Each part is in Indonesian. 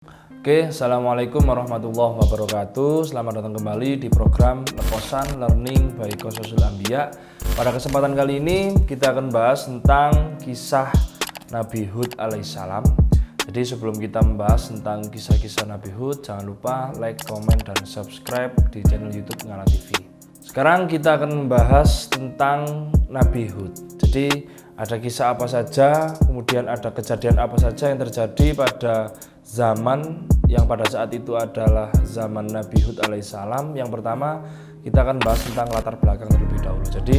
Assalamualaikum warahmatullahi wabarakatuh. Selamat datang kembali di program Leposan Learning by Qashasul Anbiya. Pada kesempatan kali ini kita akan bahas tentang kisah Nabi Hud alaihissalam. Jadi sebelum kita membahas tentang kisah-kisah Nabi Hud, jangan lupa like, komen, dan subscribe di channel YouTube Ngala TV. Sekarang kita akan membahas tentang Nabi Hud. Jadi ada kisah apa saja, kemudian ada kejadian apa saja yang terjadi pada zaman yang pada saat itu adalah zaman Nabi Hud alaihissalam. Yang pertama kita akan bahas tentang latar belakang terlebih dahulu. Jadi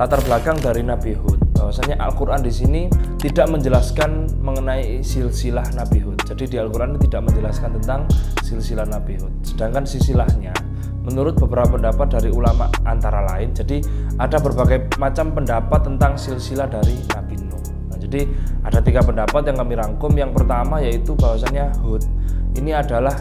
latar belakang dari Nabi Hud, bahwasanya Al-Quran di sini tidak menjelaskan mengenai silsilah Nabi Hud. Jadi di Al-Quran ini tidak menjelaskan tentang silsilah Nabi Hud. Sedangkan silsilahnya menurut beberapa pendapat dari ulama antara lain, jadi ada berbagai macam pendapat tentang silsilah dari Nabi Nuh. Nah, jadi ada 3 pendapat yang kami rangkum. Yang pertama yaitu bahwasanya Hud ini adalah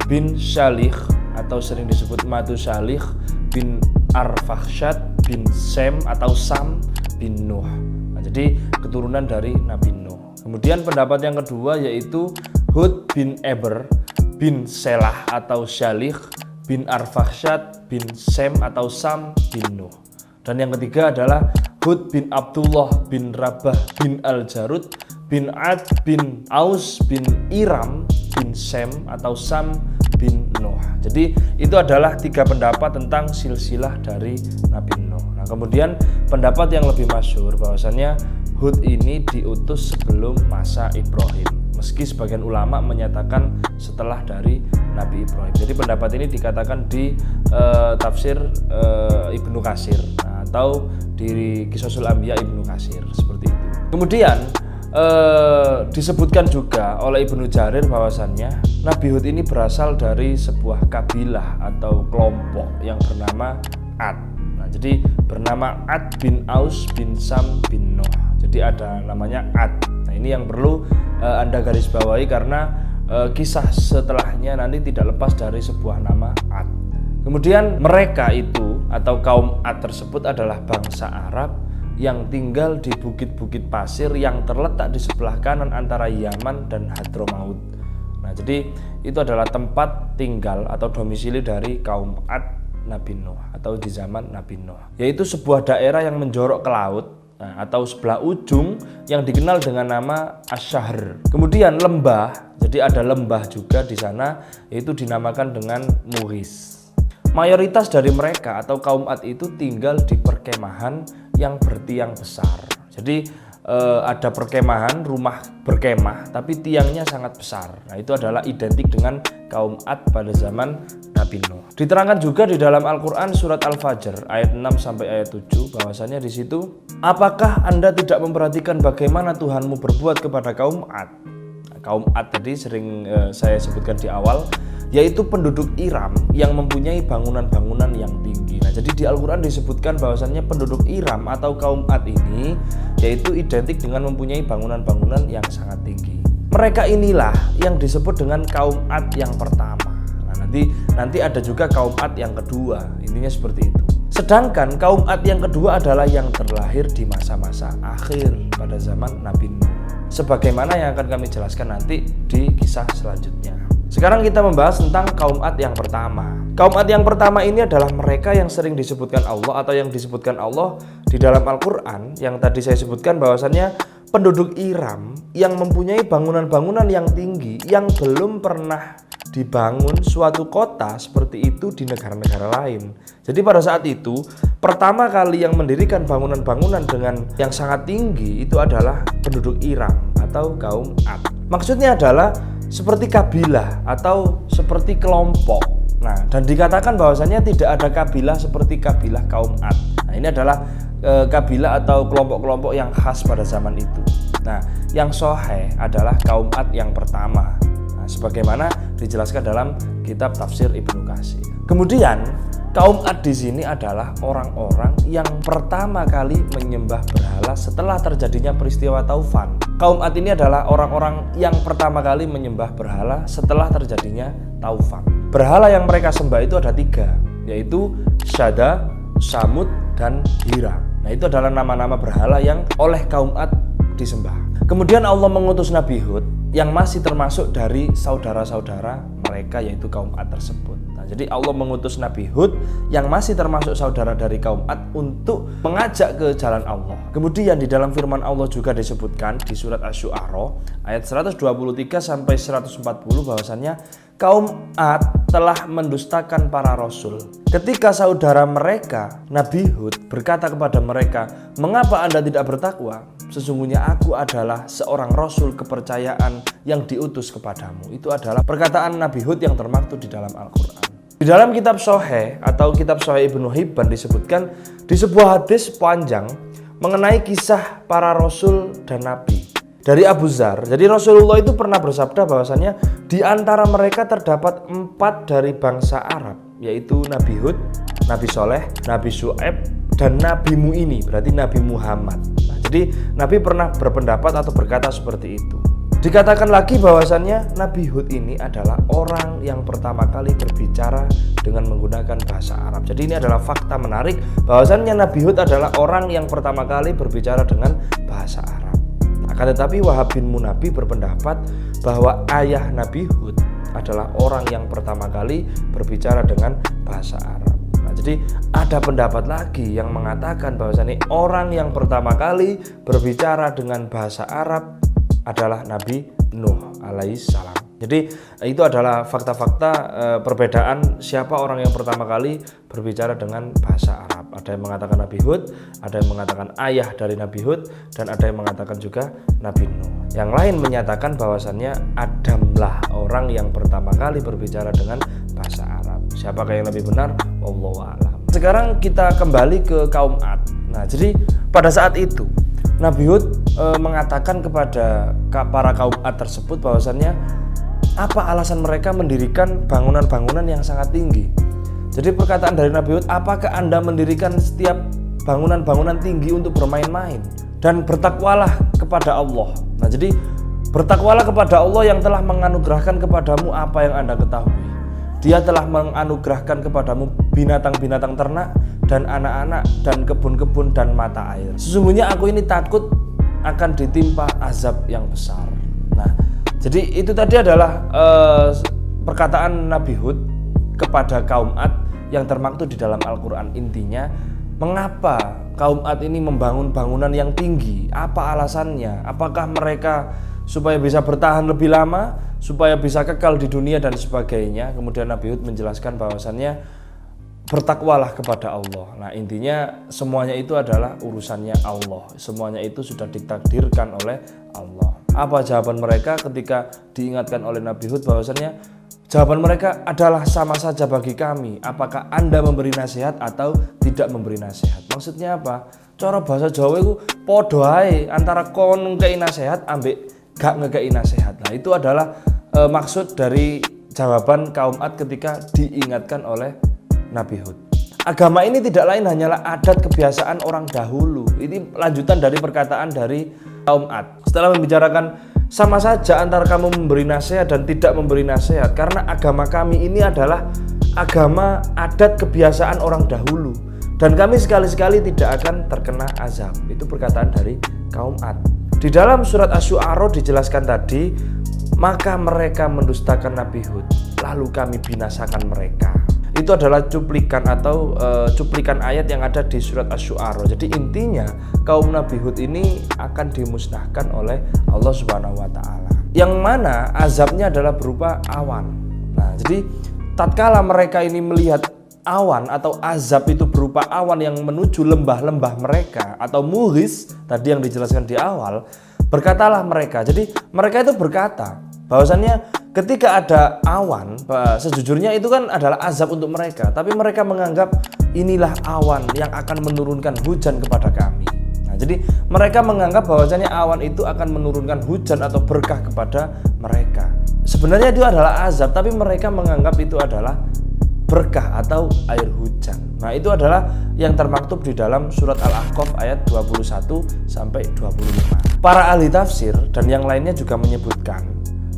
bin Shalih atau sering disebut Matu Shalih bin Arfakhshad bin Sem atau Sam bin Nuh. Nah, jadi keturunan dari Nabi Nuh. Kemudian pendapat yang kedua yaitu Hud bin Eber bin Selah atau Shalih bin Arfakhshad bin Sem atau Sam bin Nuh. Dan yang ketiga adalah Hud bin Abdullah bin Rabah bin Al-Jarud bin Ad bin Aus bin Iram bin Sem atau Sam bin Nuh. Jadi itu adalah 3 pendapat tentang silsilah dari Nabi Nuh. Nah, kemudian pendapat yang lebih masyhur bahwasannya Hud ini diutus sebelum masa Ibrahim, meski sebagian ulama menyatakan setelah dari Nabi Ibrahim. Jadi pendapat ini dikatakan di tafsir Ibnu Katsir, atau di Qashasul Anbiya Ibnu Katsir, seperti itu. Kemudian disebutkan juga oleh Ibnu Jarir bahwasannya Nabi Hud ini berasal dari sebuah kabilah atau kelompok yang bernama Ad. Nah, jadi bernama Ad bin Aus bin Sam bin Nuh. Jadi ada namanya Ad. Nah, ini yang perlu Anda garis bawahi karena kisah setelahnya nanti tidak lepas dari sebuah nama Ad. Kemudian mereka itu atau kaum Ad tersebut adalah bangsa Arab yang tinggal di bukit-bukit pasir yang terletak di sebelah kanan antara Yaman dan Hadramaut. Nah, jadi itu adalah tempat tinggal atau domisili dari kaum Ad Nabi Nuh atau di zaman Nabi Nuh, yaitu sebuah daerah yang menjorok ke laut. Nah, atau sebelah ujung yang dikenal dengan nama Asy-Syahr. Kemudian lembah, jadi ada lembah juga di sana, yaitu dinamakan dengan Mughis. Mayoritas dari mereka atau kaum Ad itu tinggal di perkemahan yang bertiang besar. Jadi ada perkemahan, rumah berkemah, tapi tiangnya sangat besar. Nah, itu adalah identik dengan kaum Ad pada zaman Nabi Nuh. Diterangkan juga di dalam Al-Quran surat Al-Fajr ayat 6 sampai ayat 7 bahwasanya di situ, apakah Anda tidak memperhatikan bagaimana Tuhanmu berbuat kepada kaum Ad? Nah, kaum Ad tadi sering saya sebutkan di awal, yaitu penduduk Iram yang mempunyai bangunan-bangunan yang tinggi. Nah, jadi di Al-Quran disebutkan bahwasannya penduduk Iram atau kaum Ad ini yaitu identik dengan mempunyai bangunan-bangunan yang sangat tinggi. Mereka inilah yang disebut dengan kaum Ad yang pertama. Nah, nanti ada juga kaum Ad yang kedua. Intinya seperti itu. Sedangkan kaum Ad yang kedua adalah yang terlahir di masa-masa akhir pada zaman Nabi Nuh, sebagaimana yang akan kami jelaskan nanti di kisah selanjutnya. Sekarang kita membahas tentang kaum Ad yang pertama. Kaum Ad yang pertama ini adalah mereka yang sering disebutkan Allah atau yang disebutkan Allah di dalam Al-Quran yang tadi saya sebutkan bahwasannya penduduk Iram yang mempunyai bangunan-bangunan yang tinggi yang belum pernah dibangun suatu kota seperti itu di negara-negara lain. Jadi pada saat itu pertama kali yang mendirikan bangunan-bangunan dengan yang sangat tinggi itu adalah penduduk Iram atau kaum Ad. Maksudnya adalah seperti kabilah atau seperti kelompok. Nah, dan dikatakan bahwasanya tidak ada kabilah seperti kabilah kaum Ad. Nah, ini adalah kabilah atau kelompok-kelompok yang khas pada zaman itu. Nah, yang sahih adalah kaum Ad yang pertama. Nah, sebagaimana dijelaskan dalam kitab tafsir Ibnu Katsir. Kemudian kaum Ad di sini adalah orang-orang yang pertama kali menyembah berhala setelah terjadinya peristiwa Taufan. Kaum Ad ini adalah orang-orang yang pertama kali menyembah berhala setelah terjadinya Taufan. Berhala yang mereka sembah itu ada 3, yaitu Syada, Samud, dan Hira. Nah, itu adalah nama-nama berhala yang oleh kaum Ad disembah. Kemudian Allah mengutus Nabi Hud yang masih termasuk dari saudara-saudara mereka, yaitu kaum Ad tersebut. Nah, jadi Allah mengutus Nabi Hud yang masih termasuk saudara dari kaum Ad untuk mengajak ke jalan Allah. Kemudian di dalam firman Allah juga disebutkan di surat Asy-Syu'ara ayat 123 sampai 140 bahwasannya kaum Ad telah mendustakan para rasul. Ketika saudara mereka Nabi Hud berkata kepada mereka, "Mengapa Anda tidak bertakwa? Sesungguhnya aku adalah seorang rasul kepercayaan yang diutus kepadamu." Itu adalah perkataan Nabi Hud yang termaktub di dalam Al-Quran. Di dalam kitab Sahih atau kitab Sahih Ibnu Hibban disebutkan di sebuah hadis panjang mengenai kisah para rasul dan nabi. Dari Abu Dzar, jadi Rasulullah itu pernah bersabda bahwasannya di antara mereka terdapat 4 dari bangsa Arab, yaitu Nabi Hud, Nabi Soleh, Nabi Syu'aib, dan Nabimu ini, berarti Nabi Muhammad. Nah, jadi Nabi pernah berpendapat atau berkata seperti itu. Dikatakan lagi bahwasannya Nabi Hud ini adalah orang yang pertama kali berbicara dengan menggunakan bahasa Arab. Jadi ini adalah fakta menarik bahwasannya Nabi Hud adalah orang yang pertama kali berbicara dengan bahasa Arab. Akan tetapi Wahab bin Munabbih berpendapat bahwa ayah Nabi Hud adalah orang yang pertama kali berbicara dengan bahasa Arab. Nah, jadi ada pendapat lagi yang mengatakan bahwasannya orang yang pertama kali berbicara dengan bahasa Arab adalah Nabi Nuh alaihissalam. Jadi itu adalah fakta-fakta perbedaan siapa orang yang pertama kali berbicara dengan bahasa Arab. Ada yang mengatakan Nabi Hud, ada yang mengatakan ayah dari Nabi Hud, dan ada yang mengatakan juga Nabi Nuh. Yang lain menyatakan bahwasannya Adamlah orang yang pertama kali berbicara dengan bahasa Arab. Siapakah yang lebih benar? Wallahu a'lam. Sekarang kita kembali ke kaum Ad. Nah, jadi pada saat itu Nabi Hud mengatakan kepada para kaum Ad tersebut bahwasannya apa alasan mereka mendirikan bangunan-bangunan yang sangat tinggi. Jadi perkataan dari Nabi Hud, apakah Anda mendirikan setiap bangunan-bangunan tinggi untuk bermain-main? Dan bertakwalah kepada Allah. Nah, jadi bertakwalah kepada Allah yang telah menganugerahkan kepadamu apa yang Anda ketahui. Dia telah menganugerahkan kepadamu binatang-binatang ternak dan anak-anak dan kebun-kebun dan mata air. Sesungguhnya aku ini takut akan ditimpa azab yang besar. Nah, jadi itu tadi adalah perkataan Nabi Hud kepada kaum Ad yang termaktub di dalam Al-Quran. Intinya, mengapa kaum Ad ini membangun bangunan yang tinggi? Apa alasannya? Apakah mereka supaya bisa bertahan lebih lama, supaya bisa kekal di dunia dan sebagainya? Kemudian Nabi Hud menjelaskan bahwasannya bertakwalah kepada Allah. Nah, intinya semuanya itu adalah urusannya Allah. Semuanya itu sudah ditakdirkan oleh Allah. Apa jawaban mereka ketika diingatkan oleh Nabi Hud bahwasannya jawaban mereka adalah sama saja bagi kami. Apakah Anda memberi nasihat atau tidak memberi nasihat? Maksudnya apa? Cara bahasa Jawa itu podo ae antara kon ngekei nasihat ambek gak ngekei nasihat. Nah, itu adalah maksud dari jawaban kaum Ad ketika diingatkan oleh Nabi Hud. Agama ini tidak lain hanyalah adat kebiasaan orang dahulu. Ini lanjutan dari perkataan dari kaum Ad. Setelah membicarakan sama saja antara kamu memberi nasihat dan tidak memberi nasihat, karena agama kami ini adalah agama adat kebiasaan orang dahulu, dan kami sekali-sekali tidak akan terkena azab. Itu perkataan dari kaum Ad. Di dalam surat Asy-Syu'ara dijelaskan tadi, maka mereka mendustakan Nabi Hud, lalu kami binasakan mereka. Itu adalah cuplikan atau cuplikan ayat yang ada di surat Asy-Syu'ara. Jadi intinya kaum Nabi Hud ini akan dimusnahkan oleh Allah Subhanahu wa taala. Yang mana azabnya adalah berupa awan. Nah, jadi tatkala mereka ini melihat awan atau azab itu berupa awan yang menuju lembah-lembah mereka atau muhis tadi yang dijelaskan di awal, berkatalah mereka. Jadi mereka itu berkata bahwasannya ketika ada awan, sejujurnya itu kan adalah azab untuk mereka, tapi mereka menganggap inilah awan yang akan menurunkan hujan kepada kami. Nah, jadi mereka menganggap bahwasanya awan itu akan menurunkan hujan atau berkah kepada mereka. Sebenarnya itu adalah azab, tapi mereka menganggap itu adalah berkah atau air hujan. Nah, itu adalah yang termaktub di dalam surat Al-Ahqaf ayat 21 sampai 25. Para ahli tafsir dan yang lainnya juga menyebutkan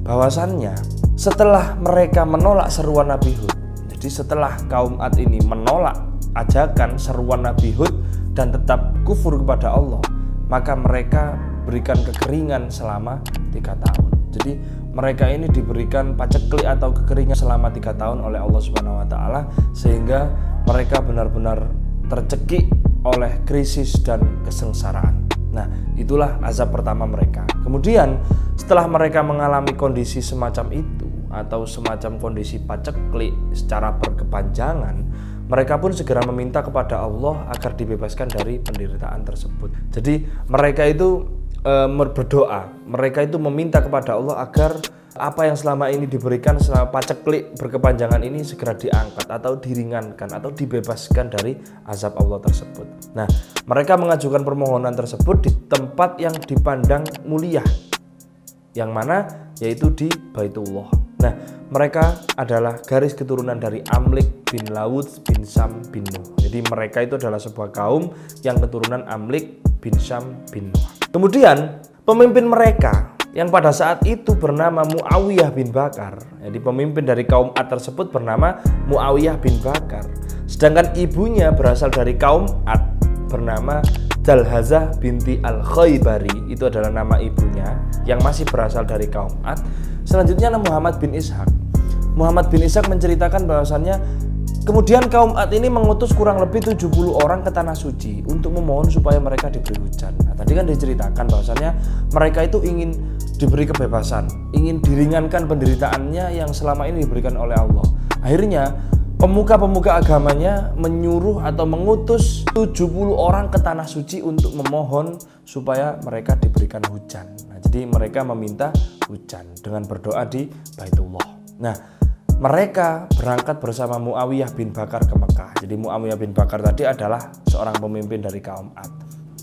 bahwasannya setelah mereka menolak seruan Nabi Hud, jadi setelah kaum Ad ini menolak ajakan seruan Nabi Hud dan tetap kufur kepada Allah, maka mereka diberikan kekeringan selama 3 tahun. Jadi mereka ini diberikan paceklik atau kekeringan selama 3 tahun oleh Allah Subhanahu wa taala, sehingga mereka benar-benar tercekik oleh krisis dan kesengsaraan. Nah, itulah azab pertama mereka. Kemudian setelah mereka mengalami kondisi semacam itu atau semacam kondisi paceklik secara berkepanjangan, mereka pun segera meminta kepada Allah agar dibebaskan dari penderitaan tersebut. Jadi mereka itu berdoa, mereka itu meminta kepada Allah agar apa yang selama ini diberikan selama paceklik berkepanjangan ini segera diangkat atau diringankan atau dibebaskan dari azab Allah tersebut. Nah, mereka mengajukan permohonan tersebut di tempat yang dipandang mulia, yang mana yaitu di Baitullah. Nah, mereka adalah garis keturunan dari Amlik bin Laud bin Sam bin Nuh. Jadi mereka itu adalah sebuah kaum yang keturunan Amlik bin Sam bin Nuh. Kemudian pemimpin mereka yang pada saat itu bernama Muawiyah bin Bakar. Jadi pemimpin dari kaum Ad tersebut bernama Muawiyah bin Bakar. Sedangkan ibunya berasal dari kaum Ad, bernama Jalhazah binti Al-Khaybari. Itu adalah nama ibunya yang masih berasal dari kaum Ad. Selanjutnya Muhammad bin Ishaq. Muhammad bin Ishaq menceritakan bahwasannya kemudian kaum Ad ini mengutus kurang lebih 70 orang ke Tanah Suci untuk memohon supaya mereka diberi hujan. Nah, tadi kan diceritakan bahwasannya mereka itu ingin diberi kebebasan, ingin diringankan penderitaannya yang selama ini diberikan oleh Allah. Akhirnya pemuka-pemuka agamanya menyuruh atau mengutus 70 orang ke Tanah Suci untuk memohon supaya mereka diberikan hujan. Nah, jadi mereka meminta hujan dengan berdoa di Baitullah. Nah, mereka berangkat bersama Muawiyah bin Bakar ke Mekah. Jadi Muawiyah bin Bakar tadi adalah seorang pemimpin dari kaum Ad.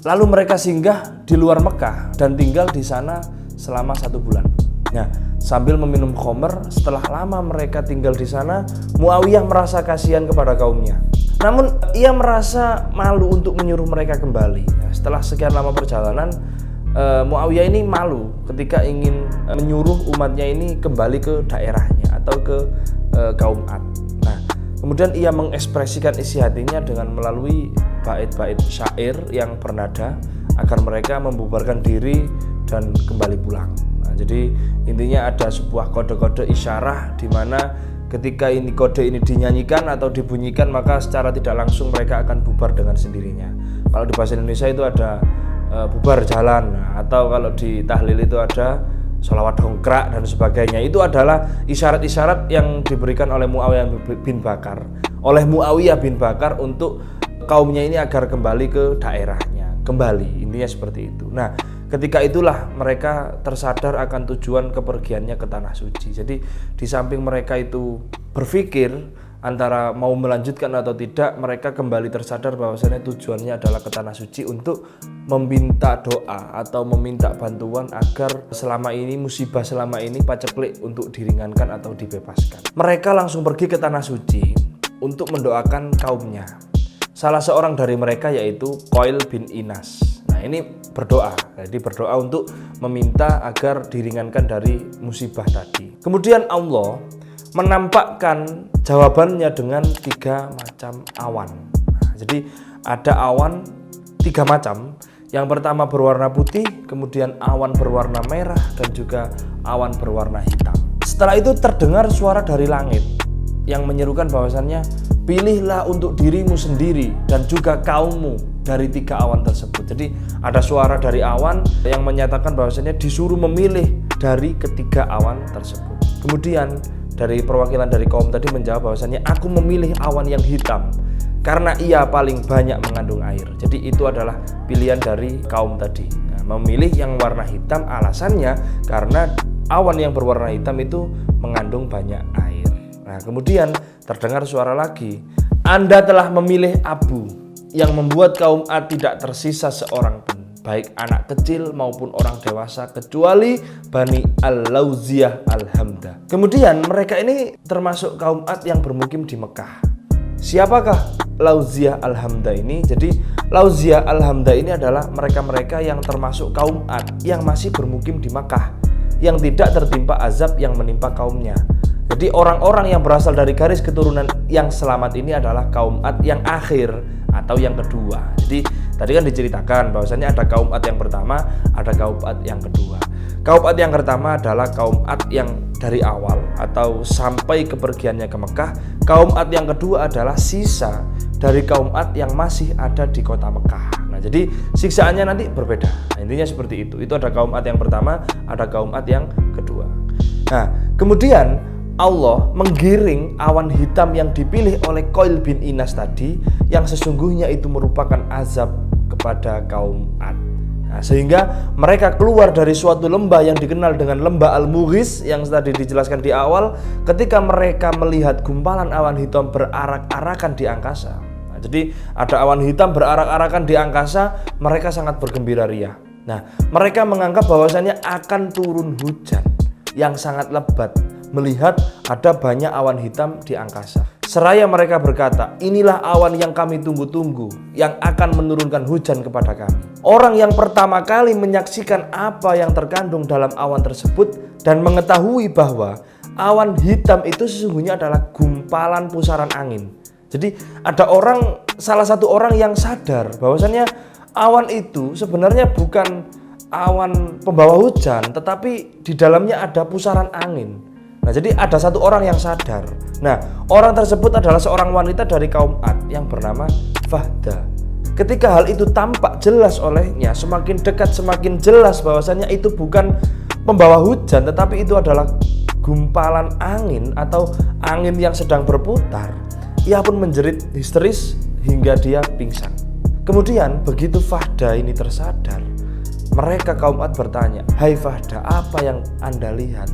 Lalu mereka singgah di luar Mekah dan tinggal di sana selama 1 bulan. Nah, sambil meminum khamr, setelah lama mereka tinggal di sana, Muawiyah merasa kasihan kepada kaumnya. Namun ia merasa malu untuk menyuruh mereka kembali. Nah, setelah sekian lama perjalanan, Muawiyah ini malu ketika ingin menyuruh umatnya ini kembali ke daerahnya atau ke kaum Ad. Nah, kemudian ia mengekspresikan isi hatinya dengan melalui bait-bait syair yang bernada agar mereka membubarkan diri dan kembali pulang. Nah, jadi intinya ada sebuah kode-kode isyarah di mana ketika ini kode ini dinyanyikan atau dibunyikan, maka secara tidak langsung mereka akan bubar dengan sendirinya. Kalau di bahasa Indonesia itu ada bubar jalan, atau kalau di tahlil itu ada sholawat dongkrak dan sebagainya. Itu adalah isyarat-isyarat yang diberikan oleh Muawiyah bin Bakar, oleh Muawiyah bin Bakar untuk kaumnya ini agar kembali ke daerahnya, kembali, intinya seperti itu. Nah, ketika itulah mereka tersadar akan tujuan kepergiannya ke Tanah Suci. Jadi di samping mereka itu berpikir antara mau melanjutkan atau tidak, mereka kembali tersadar bahwasanya tujuannya adalah ke Tanah Suci untuk meminta doa atau meminta bantuan agar selama ini musibah selama ini paceklik untuk diringankan atau dibebaskan. Mereka langsung pergi ke Tanah Suci untuk mendoakan kaumnya. Salah seorang dari mereka yaitu Qail bin Inas. Nah, ini berdoa. Jadi berdoa untuk meminta agar diringankan dari musibah tadi. Kemudian Allah menampakkan jawabannya dengan 3 macam awan. Nah, jadi ada awan 3 macam. Yang pertama berwarna putih, kemudian awan berwarna merah, dan juga awan berwarna hitam. Setelah itu terdengar suara dari langit yang menyerukan bahwasannya pilihlah untuk dirimu sendiri dan juga kaummu dari 3 awan tersebut. Jadi ada suara dari awan yang menyatakan bahwasannya disuruh memilih dari ketiga awan tersebut. Kemudian dari perwakilan dari kaum tadi menjawab bahwasannya aku memilih awan yang hitam karena ia paling banyak mengandung air. Jadi itu adalah pilihan dari kaum tadi. Nah, memilih yang warna hitam alasannya karena awan yang berwarna hitam itu mengandung banyak air. Nah, kemudian terdengar suara lagi, Anda telah memilih abu yang membuat kaum Ad tidak tersisa seorang pun, baik anak kecil maupun orang dewasa, kecuali Bani Al-Lauziyah Al-Hamdah. Kemudian mereka ini termasuk kaum Ad yang bermukim di Mekah. Siapakah Lauziyah Al-Hamdah ini? Jadi Lauziyah Al-Hamdah ini adalah mereka-mereka yang termasuk kaum Ad yang masih bermukim di Mekah, yang tidak tertimpa azab yang menimpa kaumnya. Jadi orang-orang yang berasal dari garis keturunan yang selamat ini adalah kaum Ad yang akhir atau yang kedua. Jadi Tadi kan diceritakan bahwasannya ada kaum Ad yang pertama, ada kaum Ad yang kedua. Kaum Ad yang pertama adalah kaum Ad yang dari awal atau sampai kepergiannya ke Mekah. Kaum Ad yang kedua adalah sisa dari kaum Ad yang masih ada di kota Mekah. Nah, jadi siksaannya nanti berbeda. Nah, intinya seperti itu. Itu ada kaum Ad yang pertama, ada kaum Ad yang kedua. Nah, kemudian Allah menggiring awan hitam yang dipilih oleh Qail bin Inas tadi, yang sesungguhnya itu merupakan azab kepada kaum Ad. Nah, sehingga mereka keluar dari suatu lembah yang dikenal dengan lembah Al-Mughis yang tadi dijelaskan di awal, ketika mereka melihat gumpalan awan hitam berarak-arakan di angkasa. Nah, jadi ada awan hitam berarak-arakan di angkasa, mereka sangat bergembira riang. Nah, mereka menganggap bahwasannya akan turun hujan yang sangat lebat melihat ada banyak awan hitam di angkasa. Seraya mereka berkata, inilah awan yang kami tunggu-tunggu, yang akan menurunkan hujan kepada kami. Orang yang pertama kali menyaksikan apa yang terkandung dalam awan tersebut dan mengetahui bahwa awan hitam itu sesungguhnya adalah gumpalan pusaran angin. Jadi ada salah satu orang yang sadar bahwasannya awan itu sebenarnya bukan awan pembawa hujan, tetapi di dalamnya ada pusaran angin. Nah, jadi ada satu orang yang sadar. Nah, orang tersebut adalah seorang wanita dari kaum Ad yang bernama Fahda. Ketika hal itu tampak jelas olehnya, semakin dekat semakin jelas bahwasannya itu bukan pembawa hujan, tetapi itu adalah gumpalan angin atau angin yang sedang berputar. Ia pun menjerit histeris hingga dia pingsan. Kemudian begitu Fahda ini tersadar, mereka kaum Ad bertanya, "Hai Fahda, apa yang Anda lihat?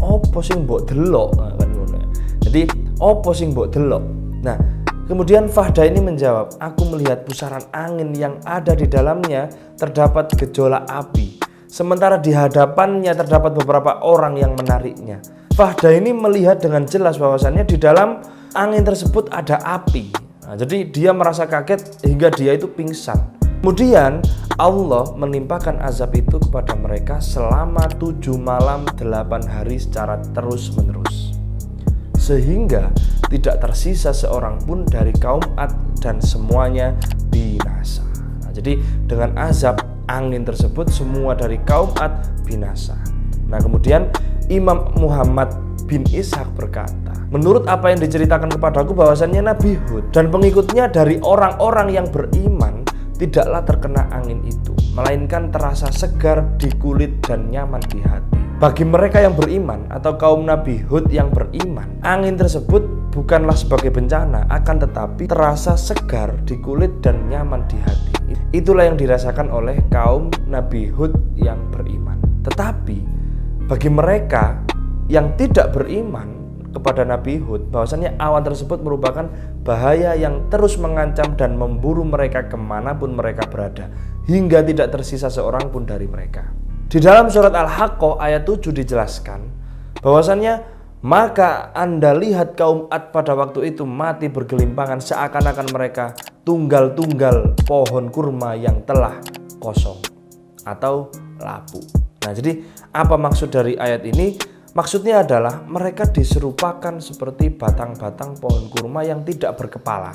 Opo sing mbok delok?" Kan ngono. Jadi opo sing mbok delok? Nah, kemudian Fahda ini menjawab, "Aku melihat pusaran angin yang ada di dalamnya terdapat gejolak api, sementara di hadapannya terdapat beberapa orang yang menariknya." Fahda ini melihat dengan jelas bahwasannya di dalam angin tersebut ada api. Nah, jadi dia merasa kaget hingga dia itu pingsan. Kemudian Allah menimpakan azab itu kepada mereka selama 7 malam 8 hari secara terus menerus, sehingga tidak tersisa seorang pun dari kaum Ad dan semuanya binasa. Nah, jadi dengan azab angin tersebut semua dari kaum Ad binasa. Nah, kemudian Imam Muhammad bin Ishaq berkata, menurut apa yang diceritakan kepadaku bahwasannya Nabi Hud dan pengikutnya dari orang-orang yang beriman tidaklah terkena angin itu, melainkan terasa segar di kulit dan nyaman di hati. Bagi mereka yang beriman atau kaum Nabi Hud yang beriman, angin tersebut bukanlah sebagai bencana, akan tetapi terasa segar di kulit dan nyaman di hati. Itulah yang dirasakan oleh kaum Nabi Hud yang beriman. Tetapi bagi mereka yang tidak beriman kepada Nabi Hud, bahwasannya awan tersebut merupakan bahaya yang terus mengancam dan memburu mereka kemanapun mereka berada, hingga tidak tersisa seorang pun dari mereka. Di dalam surat Al-Haqqah ayat 7 dijelaskan bahwasannya, maka Anda lihat kaum Ad pada waktu itu mati bergelimpangan seakan-akan mereka tunggal-tunggal pohon kurma yang telah kosong atau lapuk. Nah, jadi apa maksud dari ayat ini? Maksudnya adalah mereka diserupakan seperti batang-batang pohon kurma yang tidak berkepala.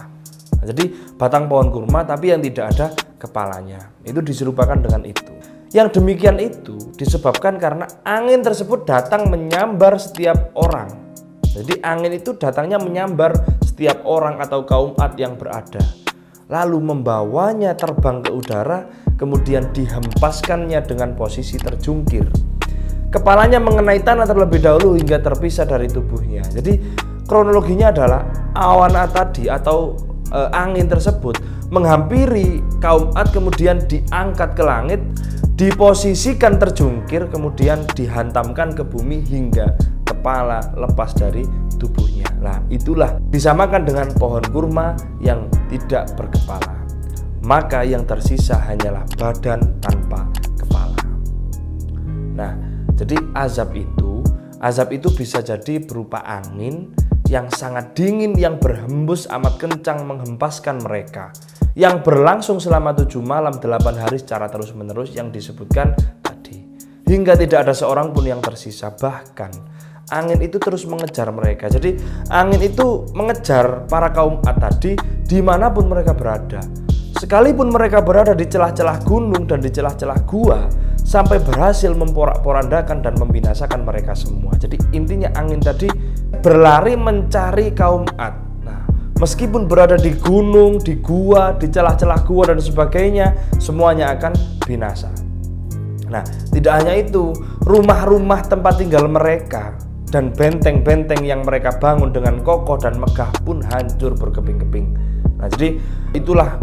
Nah, jadi batang pohon kurma tapi yang tidak ada kepalanya. Itu diserupakan dengan itu. Yang demikian itu disebabkan karena angin tersebut datang menyambar setiap orang. Jadi angin itu datangnya menyambar setiap orang atau kaum Ad yang berada, lalu membawanya terbang ke udara, kemudian dihempaskannya dengan posisi terjungkir. Kepalanya mengenai tanah terlebih dahulu hingga terpisah dari tubuhnya. Jadi kronologinya adalah awan tadi atau angin tersebut menghampiri kaum Ad, kemudian diangkat ke langit, diposisikan terjungkir, kemudian dihantamkan ke bumi hingga kepala lepas dari tubuhnya. Nah, itulah disamakan dengan pohon kurma yang tidak berkepala. Maka yang tersisa hanyalah badan tanpa kepala. Nah, jadi azab itu bisa jadi berupa angin yang sangat dingin yang berhembus amat kencang menghempaskan mereka, yang berlangsung selama 7 malam 8 hari secara terus menerus yang disebutkan tadi, hingga tidak ada seorang pun yang tersisa. Bahkan angin itu terus mengejar mereka. Jadi angin itu mengejar para kaum Ad tadi dimanapun mereka berada, Sekalipun mereka berada di celah-celah gunung dan di celah-celah gua, sampai berhasil memporak-porandakan dan membinasakan mereka semua. Jadi intinya angin tadi berlari mencari kaum Ad. Nah, meskipun berada di gunung, di gua, di celah-celah gua dan sebagainya, semuanya akan binasa. Nah, tidak hanya itu, rumah-rumah tempat tinggal mereka dan benteng-benteng yang mereka bangun dengan kokoh dan megah pun hancur berkeping-keping. Nah, jadi itulah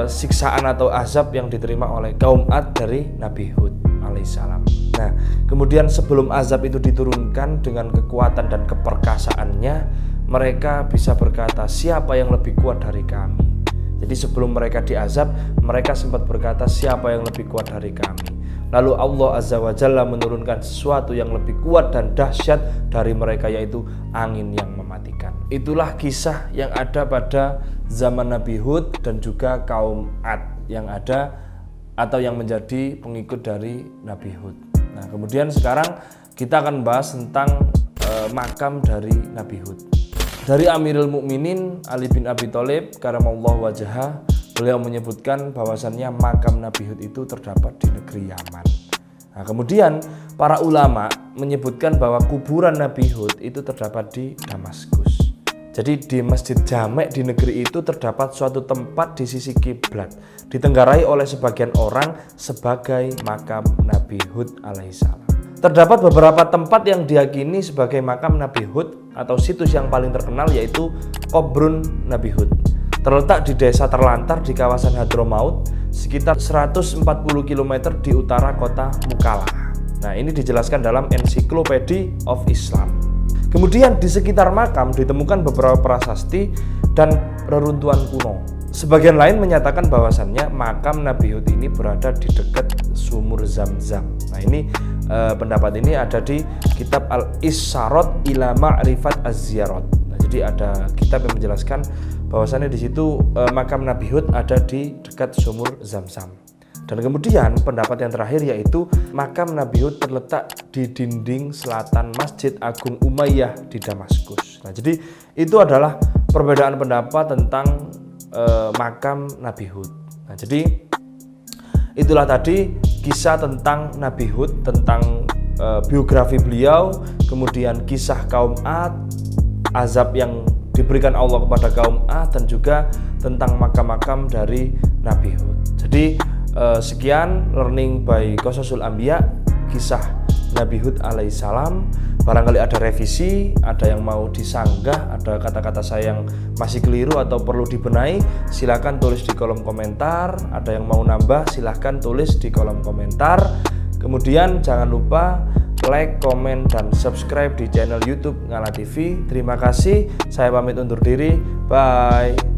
siksaan atau azab yang diterima oleh kaum Ad dari Nabi Hud alaihissalam. Nah, kemudian sebelum azab itu diturunkan dengan kekuatan dan keperkasaannya, mereka bisa berkata, siapa yang lebih kuat dari kami? Jadi sebelum mereka diazab, mereka sempat berkata, siapa yang lebih kuat dari kami? Lalu Allah Azza wa Jalla menurunkan sesuatu yang lebih kuat dan dahsyat dari mereka, yaitu angin yang mematikan. Itulah kisah yang ada pada zaman Nabi Hud dan juga kaum Ad yang ada atau yang menjadi pengikut dari Nabi Hud. Nah, kemudian sekarang kita akan bahas tentang makam dari Nabi Hud. Dari Amirul Mukminin Ali bin Abi Thalib karamallahu wajhah, beliau menyebutkan bahwasannya makam Nabi Hud itu terdapat di negeri Yaman. Nah, kemudian para ulama menyebutkan bahwa kuburan Nabi Hud itu terdapat di Damaskus. Jadi di Masjid Jamek di negeri itu terdapat suatu tempat di sisi kiblat, ditenggarai oleh sebagian orang sebagai makam Nabi Hud alaihissalam. Terdapat beberapa tempat yang diyakini sebagai makam Nabi Hud atau situs yang paling terkenal, yaitu Qobrun Nabi Hud. Terletak di desa terlantar di kawasan Hadramaut, sekitar 140 km di utara kota Mukalla. Nah, ini dijelaskan dalam Encyclopedia of Islam. Kemudian di sekitar makam ditemukan beberapa prasasti dan reruntuhan kuno. Sebagian lain menyatakan bahwasannya makam Nabi Hud ini berada di dekat sumur Zam-Zam. Nah, ini pendapat ini ada di kitab Al-Isyarat ila Ma'rifat Az-Ziyarat. Nah, jadi ada kitab yang menjelaskan bahwasannya di situ makam Nabi Hud ada di dekat sumur Zam-Zam. Dan kemudian pendapat yang terakhir yaitu makam Nabi Hud terletak di dinding selatan Masjid Agung Umayyah di Damaskus. Nah, jadi itu adalah perbedaan pendapat tentang makam Nabi Hud. Nah, jadi itulah tadi kisah tentang Nabi Hud, tentang biografi beliau, kemudian kisah kaum Ad, azab yang diberikan Allah kepada kaum Ad, dan juga tentang makam-makam dari Nabi Hud. Jadi sekian learning by Qososul Anbiya, kisah Nabi Hud alaihissalam. Barangkali ada revisi, ada yang mau disanggah, ada kata-kata saya yang masih keliru atau perlu dibenahi, silahkan tulis di kolom komentar. Ada yang mau nambah, silahkan tulis di kolom komentar. Kemudian jangan lupa like, komen, dan subscribe di channel YouTube Ngala TV. Terima kasih, saya pamit undur diri, bye.